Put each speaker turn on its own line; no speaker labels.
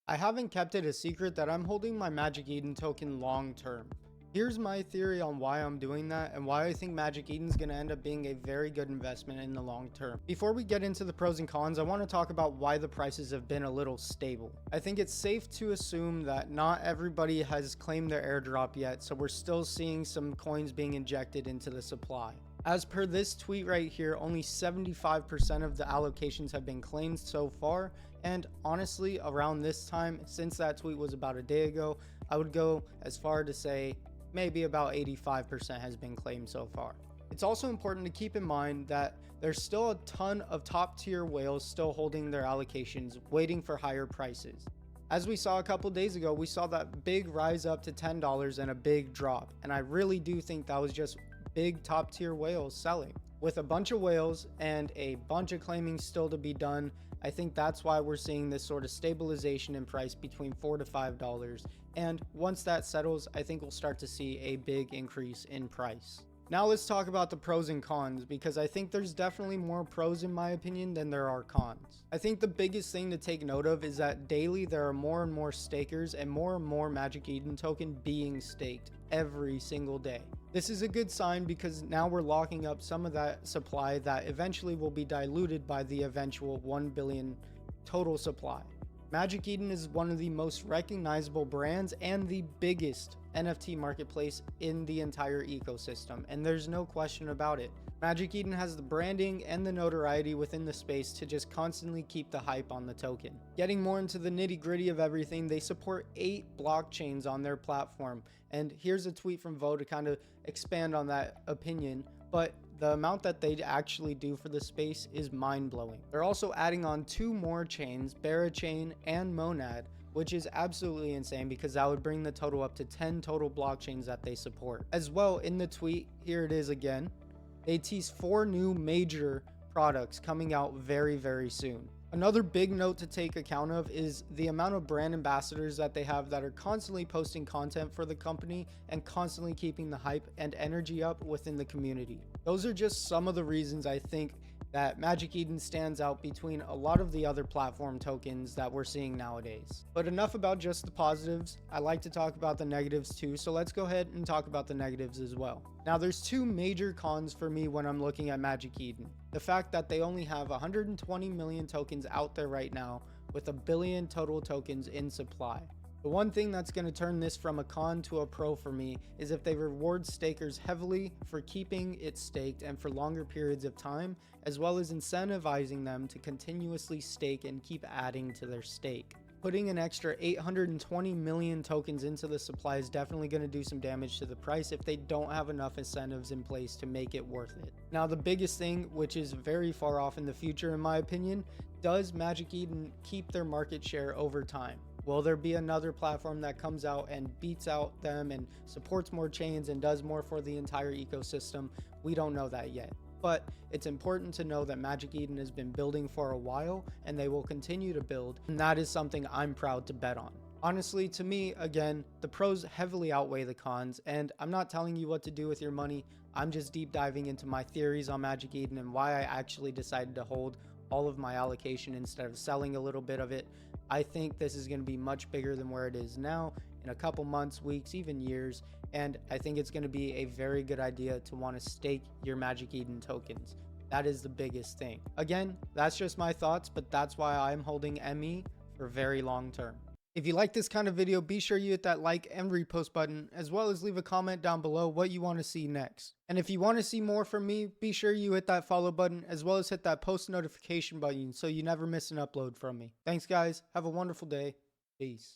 I haven't kept it a secret that I'm holding my Magic Eden token long term. Here's my theory on why I'm doing that and why I think Magic Eden's going to end up being a very good investment in the long term. Before we get into the pros and cons, I want to talk about why the prices have been a little stable. I think it's safe to assume that not everybody has claimed their airdrop yet, so we're still seeing some coins being injected into the supply. As per this tweet right here, only 75% of the allocations have been claimed so far, and honestly, around this time, since that tweet was about a day ago, I would go as far to say maybe about 85% has been claimed so far. It's also important to keep in mind that there's still a ton of top tier whales still holding their allocations, waiting for higher prices. As we saw a couple days ago, we saw that big rise up to $10 and a big drop, and I really do think that was just big top tier whales selling. With a bunch of whales and a bunch of claiming still to be done, I think that's why we're seeing this sort of stabilization in price between $4 to $5. And once that settles, I think we'll start to see a big increase in price. Now let's talk about the pros and cons, because I think there's definitely more pros in my opinion than there are cons. I think the biggest thing to take note of is that daily there are more and more stakers and more Magic Eden token being staked every single day. This is a good sign because now we're locking up some of that supply that eventually will be diluted by the eventual 1 billion total supply. Magic Eden is one of the most recognizable brands and the biggest NFT marketplace in the entire ecosystem, and there's no question about it. Magic Eden has the branding and the notoriety within the space to just constantly keep the hype on the token. Getting more into the nitty-gritty of everything, they support 8 blockchains on their platform, and here's a tweet from Vo to kind of expand on that opinion, but the amount that they actually do for the space is mind-blowing. They're also adding on 2 more chains, Barachain and Monad, which is absolutely insane because that would bring the total up to 10 total blockchains that they support. As well, in the tweet, here it is again, they tease 4 new major products coming out very soon. Another big note to take account of is the amount of brand ambassadors that they have that are constantly posting content for the company and constantly keeping the hype and energy up within the community. Those are just some of the reasons I think that Magic Eden stands out between a lot of the other platform tokens that we're seeing nowadays. But enough about just the positives. I like to talk about the negatives too, so let's go ahead and talk about the negatives as well. Now there's 2 major cons for me when I'm looking at Magic Eden. The fact that they only have 120 million tokens out there right now with 1 billion total tokens in supply. The one thing that's going to turn this from a con to a pro for me is if they reward stakers heavily for keeping it staked and for longer periods of time, as well as incentivizing them to continuously stake and keep adding to their stake. Putting an extra 820 million tokens into the supply is definitely going to do some damage to the price if they don't have enough incentives in place to make it worth it. Now the biggest thing, which is very far off in the future in my opinion, does Magic Eden keep their market share over time? Will there be another platform that comes out and beats out them and supports more chains and does more for the entire ecosystem? We don't know that yet. But it's important to know that Magic Eden has been building for a while and they will continue to build, and that is something I'm proud to bet on. Honestly, to me, again, the pros heavily outweigh the cons, and I'm not telling you what to do with your money. I'm just deep diving into my theories on Magic Eden and why I actually decided to hold all of my allocation instead of selling a little bit of it. I think this is going to be much bigger than where it is now in a couple months, weeks, even years, and I think it's going to be a very good idea to want to stake your Magic Eden tokens. That is the biggest thing. Again, that's just my thoughts, but that's why I'm holding ME for very long term. If you like this kind of video, be sure you hit that like and repost button, as well as leave a comment down below what you want to see next. And if you want to see more from me, be sure you hit that follow button, as well as hit that post notification button so you never miss an upload from me. Thanks guys, have a wonderful day, peace.